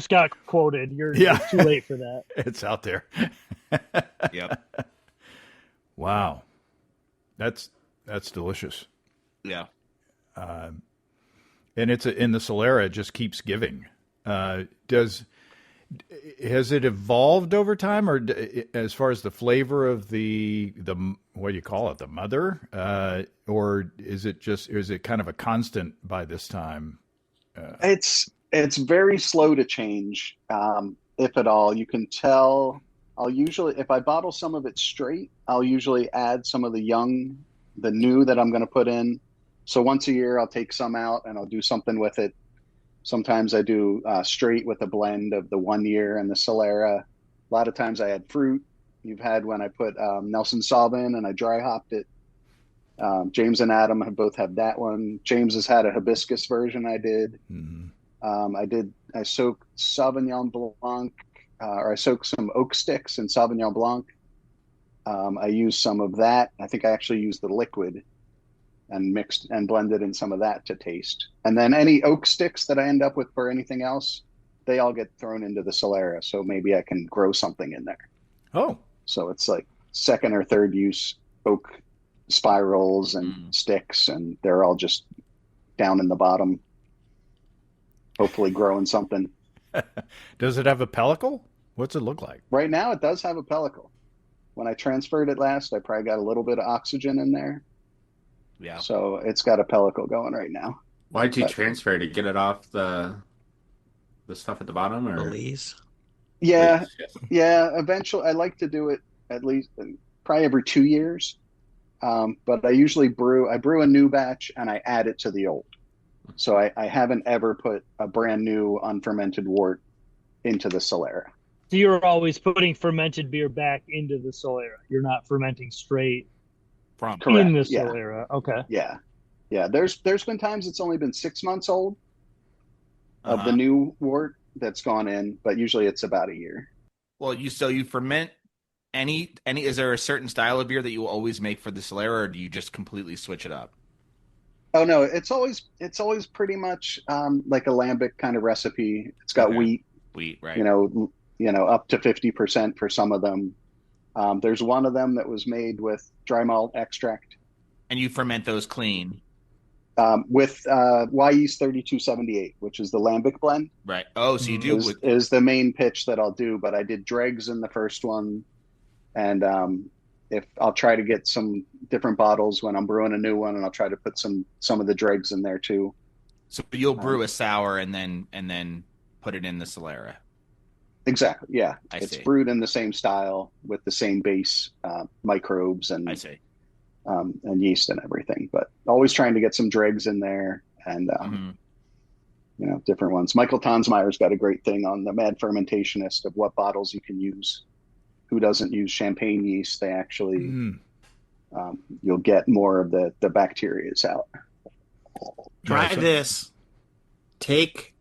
got quoted. You're too late for that. It's out there. Yep. Wow, that's delicious. Yeah. And it's in the Solera. It just keeps giving. Has it evolved over time, or as far as the flavor of the what do you call it, the mother, or is it kind of a constant by this time? It's very slow to change, if at all. You can tell. I'll usually, if I bottle some of it straight, I'll usually add some of the new that I'm going to put in. So once a year, I'll take some out and I'll do something with it. Sometimes I do straight with a blend of the 1 year and the Solera. A lot of times I add fruit. You've had when I put Nelson Sauvin in and I dry hopped it. James and Adam have both had that one. James has had a hibiscus version I did. Mm-hmm. I soaked Sauvignon Blanc, or I soaked some oak sticks in Sauvignon Blanc. I used some of that. I think I actually used the liquid and mixed and blended in some of that to taste. And then any oak sticks that I end up with for anything else, they all get thrown into the Solera. So maybe I can grow something in there. Oh. So it's like second or third use oak spirals and sticks, and they're all just down in the bottom, hopefully growing something. Does it have a pellicle? What's it look like? Right now it does have a pellicle. When I transferred it last, I probably got a little bit of oxygen in there. Yeah. So it's got a pellicle going right now. Why'd you transfer to get it off the stuff at the bottom, or the lees? Yeah. Eventually, I like to do it at least probably every 2 years. But I usually brew a new batch and I add it to the old. So I haven't ever put a brand new unfermented wort into the Solera. So you're always putting fermented beer back into the Solera. You're not fermenting straight from in the Solera. Okay. Yeah. There's been times it's only been 6 months old of the new wort that's gone in, but usually it's about a year. Well, you ferment any? Is there a certain style of beer that you will always make for the Solera, or do you just completely switch it up? Oh no, it's always pretty much like a lambic kind of recipe. It's got wheat, right? You know, up to 50% for some of them. There's one of them that was made with dry malt extract. And you ferment those clean? With Y Yeast 3278, which is the lambic blend. Right. Oh, so you do is the main pitch that I'll do, but I did dregs in the first one, and if I'll try to get some different bottles when I'm brewing a new one, and I'll try to put some of the dregs in there too. So you'll brew a sour and then put it in the Solera. Exactly. Yeah, it's brewed in the same style with the same base microbes and and yeast and everything, but always trying to get some dregs in there and different ones. Michael Tonsmeyer's got a great thing on the Mad Fermentationist of what bottles you can use. Who doesn't use champagne yeast? They actually you'll get more of the bacterias out. Try this. Take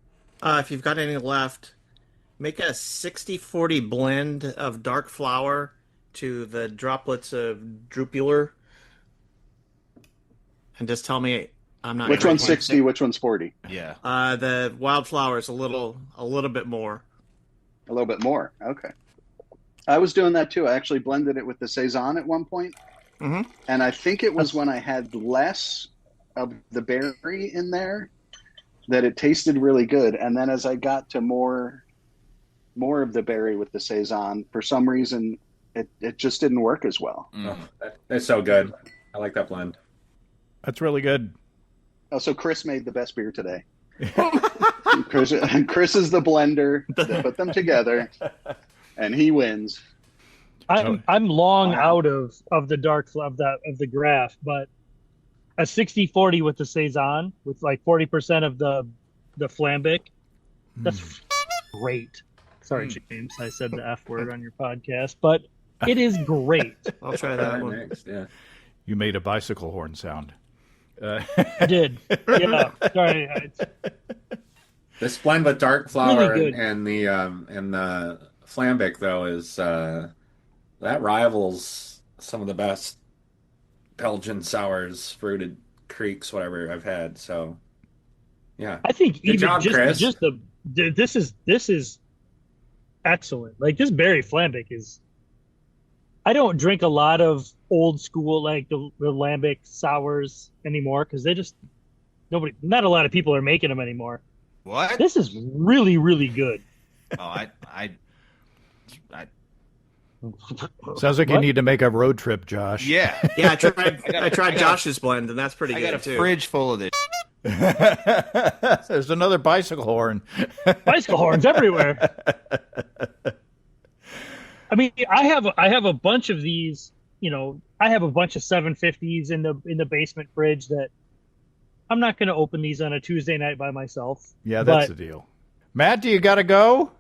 if you've got any left, make a 60-40 blend of dark flour to the droplets of drupular. And just tell me I'm not. Which one's 60? Which one's 40? Yeah. The wildflower is a little bit more. A little bit more. Okay. I was doing that too. I actually blended it with the Saison at one point. Mm-hmm. And I think it was when I had less of the berry in there that it tasted really good. And then as I got to more of the berry with the Saison, for some reason, it just didn't work as well. That's so good. I like that blend. That's really good. Oh, so Chris made the best beer today. Chris is the blender that put them together, and he wins. I'm long out of the dark of the Graf, but a 60-40 with the Saison with like 40% of the flambic. That's great. Sorry, James, I said the F word on your podcast, but it is great. I'll try that one next. Yeah, you made a bicycle horn sound. I did. Yeah. Sorry. This blend with dark flower Really good. and the flambic though is that rivals some of the best Belgian sours, fruited creeks, whatever I've had. So yeah, I think good even job, Chris. just this is excellent. Like this berry flambic is. I don't drink a lot of old school like the lambic sours anymore because not a lot of people are making them anymore. What? This is really, really good. Oh, I Sounds like you need to make a road trip, Josh. yeah. Yeah, I tried Josh's blend, and that's pretty I good got a too. fridge full of this. There's another bicycle horn. Bicycle horns everywhere. I mean, I have a bunch of these. You know, I have a bunch of 750s in the basement fridge that I'm not going to open these on a Tuesday night by myself. Yeah, that's the deal. Matt, do you got to go?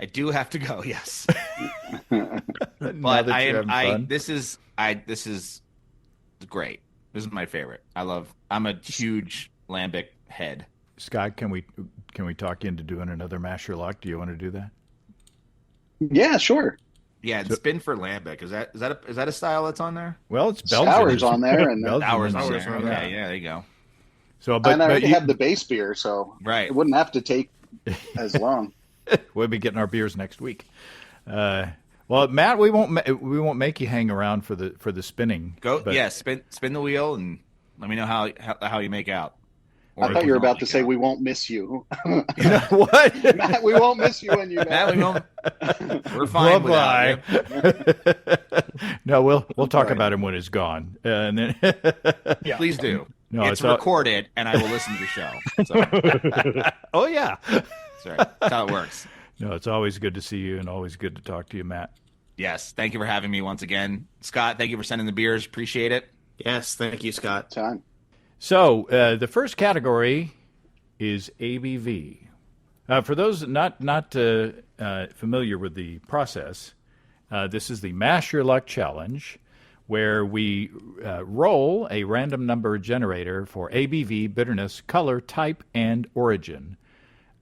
I do have to go. Yes. Now But that you're having fun. this is great. This is my favorite. I'm a huge lambic head. Scott, can we talk you into doing another Mash Your Luck? Do you want to do that? Yeah, sure. Yeah, and spin for lambic. Is that a style that's on there? Well, it's Belgian. Sour's on there, and Belgian Hours is on there. there. Okay, yeah, there you go. So, and I but already you, have the base beer, so Right. it wouldn't have to take as long. we'll be getting our beers next week. Well, Matt, we won't make you hang around for the spinning. Go. but- Yeah, spin the wheel and let me know how you make out. I thought you were about to say we won't miss you. What? Matt, we won't miss you when you Matt, we won't. We're fine without you. No, we'll talk about him when he's gone. And then Yeah. Please do. No, it's it's all- recorded, and I will listen to your show. So, oh yeah. that's right. That's how it works. No, it's always good to see you and always good to talk to you, Matt. Yes. Thank you for having me once again, Scott. Thank you for sending the beers. Appreciate it. Yes, thank you, Scott. Time. So the first category is ABV. For those not familiar with the process, this is the Mash Your Luck Challenge, where we roll a random number generator for ABV, bitterness, color, type, and origin.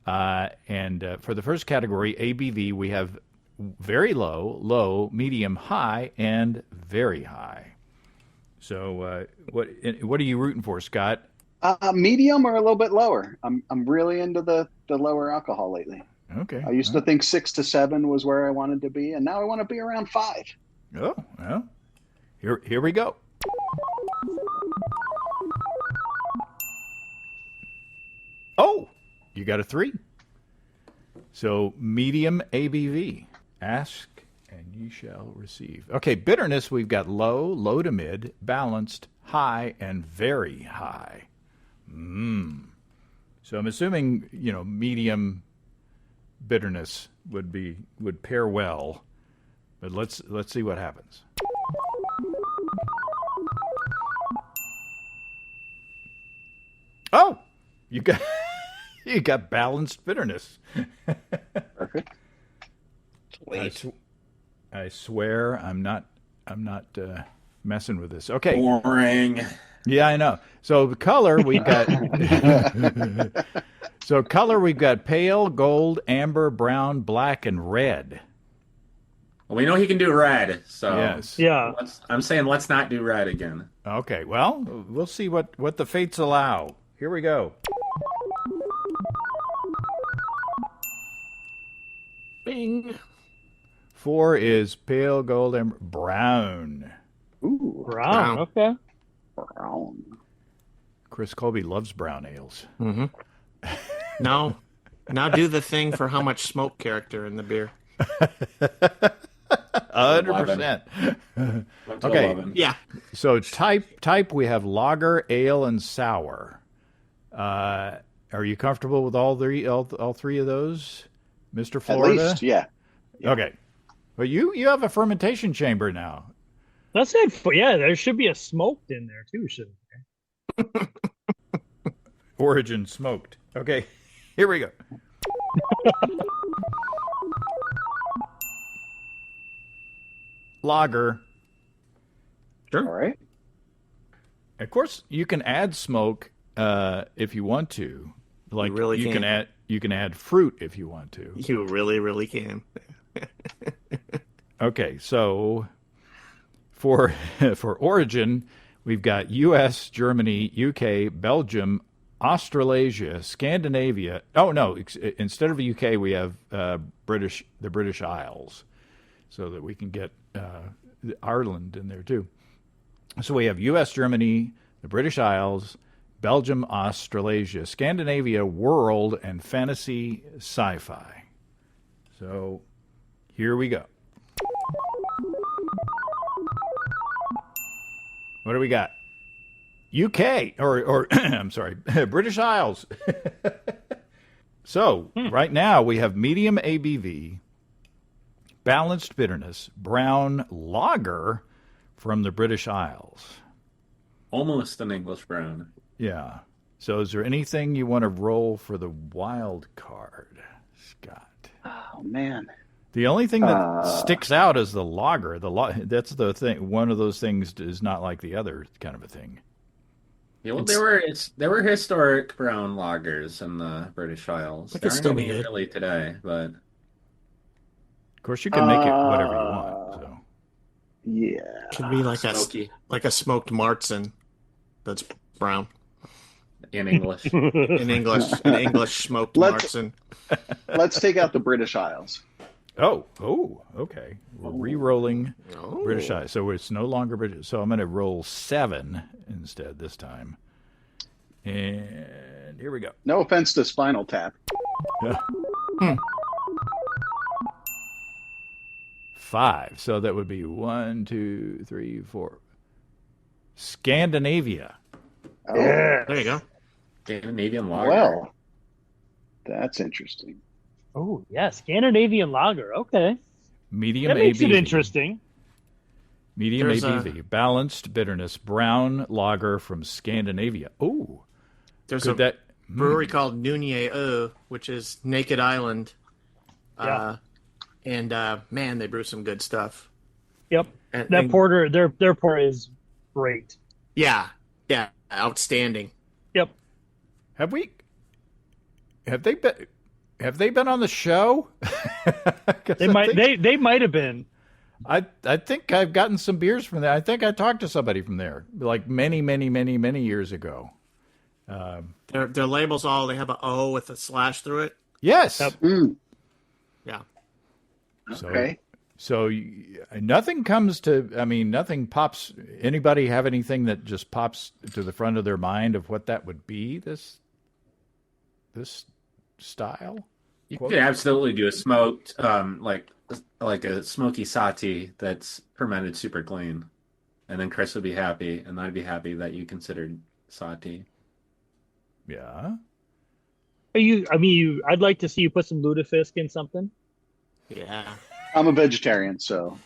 And for the first category, ABV, we have very low, low, medium, high, and very high. So what are you rooting for, Scott? Medium or a little bit lower. I'm really into the lower alcohol lately. Okay. I used to think 6 to 7 was where I wanted to be, and now I want to be around 5. Oh, well, here we go. Oh, you got a 3. So medium ABV. Ask and ye shall receive. Okay, bitterness, we've got low, low to mid, balanced, high, and very high. So I'm assuming, medium bitterness would pair well. But let's see what happens. Oh, you got balanced bitterness. Perfect. I swear I'm not messing with this. Okay. Boring. Yeah, I know. So the color we've got we've got pale, gold, amber, brown, black, and red. Well, we know he can do red, so Yes. Yeah. I'm saying let's not do red again. Okay. Well, we'll see what the fates allow. Here we go. Bing. 4 is pale, gold, amber, brown. Ooh, Brown. Okay. brown. Chris Colby loves brown ales. Mm-hmm. Now do the thing for how much smoke character in the beer. 100%. Okay. 11. Yeah. So type we have lager, ale, and sour. Are you comfortable with all three of those, Mr. At Florida? least, yeah. Okay. Well, you have a fermentation chamber now. That's it. Yeah, there should be a smoked in there too, shouldn't there? Origin smoked. Okay. Here we go. Lager, All right. Of course, you can add smoke if you want to. Like you can add fruit if you want to. You really, really can. Okay, so for origin, we've got U.S., Germany, U.K., Belgium, Australasia, Scandinavia. Oh no! Instead of the U.K., we have the British Isles, so that we can get Ireland in there too. So we have U.S., Germany, the British Isles, Belgium, Australasia, Scandinavia, world, and fantasy sci-fi. So here we go. What do we got? UK, or I'm sorry, British Isles. So right now we have medium ABV, balanced bitterness, brown lager from the British Isles. Almost an English brown. Yeah. So is there anything you want to roll for the wild card, Scott? Oh, man. The only thing that sticks out is the lager. That's the thing. One of those things is not like the other kind of a thing. Yeah, well, there were historic brown lagers in the British Isles. There aren't any really today, but of course you can make it whatever you want. So yeah, Could be like a smoked Marzen that's brown. in English. In English, an English smoked Marzen. Let's take out the British Isles. Oh, okay. We're re-rolling British Isles. So it's no longer British. So I'm going to roll 7 instead this time. And here we go. No offense to Spinal Tap. 5. So that would be 1, 2, 3, 4. Scandinavia. Oh, There you go. Scandinavian lager. well, that's interesting. Oh, yeah, Scandinavian lager. Okay. Medium That makes ABV. it interesting. Medium There's ABV. Balanced bitterness. Brown lager from Scandinavia. Oh. There's Could a that brewery called Nunye, which is Naked Island. Yeah. Man, they brew some good stuff. Yep. And, That porter, their porter is great. yeah, outstanding. Yep. Have they been on the show? They might have been. I think I've gotten some beers from there. I think I talked to somebody from there like many years ago. Their labels they have a O with a slash through it. Yes. Yep. Yeah. Okay. So nothing nothing pops. Anybody have anything that just pops to the front of their mind of what that would be? This style? You could absolutely do a smoked, like a smoky sati that's fermented super clean, and then Chris would be happy, and I'd be happy that you considered sati. Yeah. I'd like to see you put some lutefisk in something. Yeah. I'm a vegetarian, so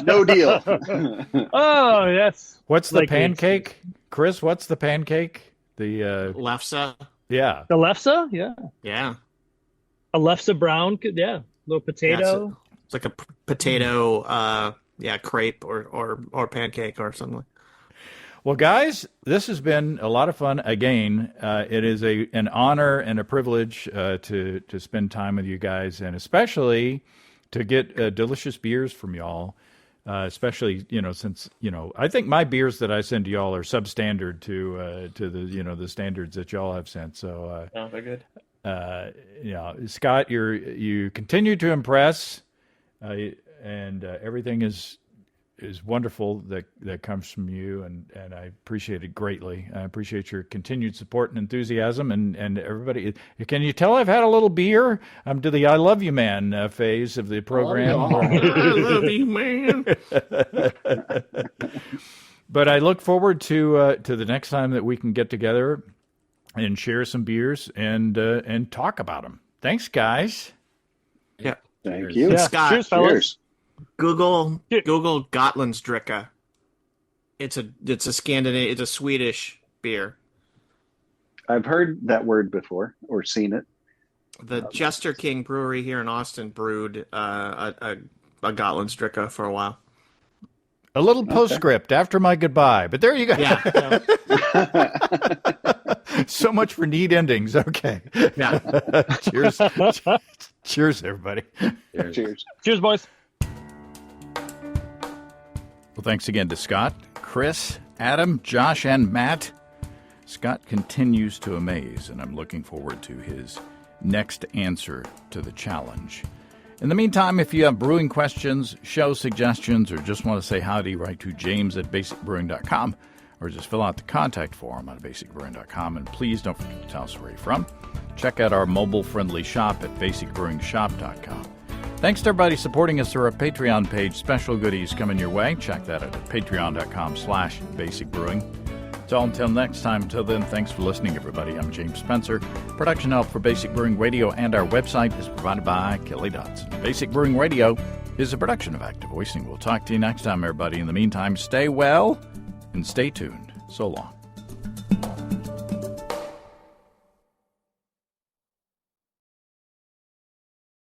no deal. Oh, yes. What's the Like pancake, Chris? What's the pancake? The Lefse. yeah. The lefse, yeah. Yeah. A lefse brown, yeah. Little potato. It's like a potato, crepe or pancake or something. Well, guys, this has been a lot of fun. Again, it is an honor and a privilege to spend time with you guys, and especially to get delicious beers from y'all. Especially, since I think my beers that I send to y'all are substandard to the the standards that y'all have sent. So, they're good. Scott, you continue to impress, and everything is wonderful that comes from you, and I appreciate it greatly. I appreciate your continued support and enthusiasm, and everybody. Can you tell I've had a little beer? I'm to the I love you man phase of the program. I love you, man. But I look forward to the next time that we can get together and share some beers and talk about them. Thanks, guys. Yeah. Thank you. Yeah. Scott, Cheers, fellas. Cheers. Google Gotlandsdricka. It's a Swedish beer. I've heard that word before or seen it. The Jester King Brewery here in Austin brewed a Gotlandsdricka for a while. A little postscript after my goodbye, but there you go. Yeah. So much for neat endings. Okay. Yeah. Cheers. Cheers, everybody. Cheers. Cheers, boys. Well, thanks again to Scott, Chris, Adam, Josh, and Matt. Scott continues to amaze, and I'm looking forward to his next answer to the challenge. In the meantime, if you have brewing questions, show suggestions, or just want to say howdy, write to james@basicbrewing.com, or just fill out the contact form on basicbrewing.com. And please don't forget to tell us where you're from. Check out our mobile-friendly shop at basicbrewingshop.com. Thanks to everybody supporting us through our Patreon page. Special goodies coming your way. Check that out at patreon.com/basicbrewing. So until next time, till then, thanks for listening, everybody. I'm James Spencer. Production help for Basic Brewing Radio and our website is provided by Kelly Dodson. Basic Brewing Radio is a production of Active Voicing. We'll talk to you next time, everybody. In the meantime, stay well and stay tuned. So long.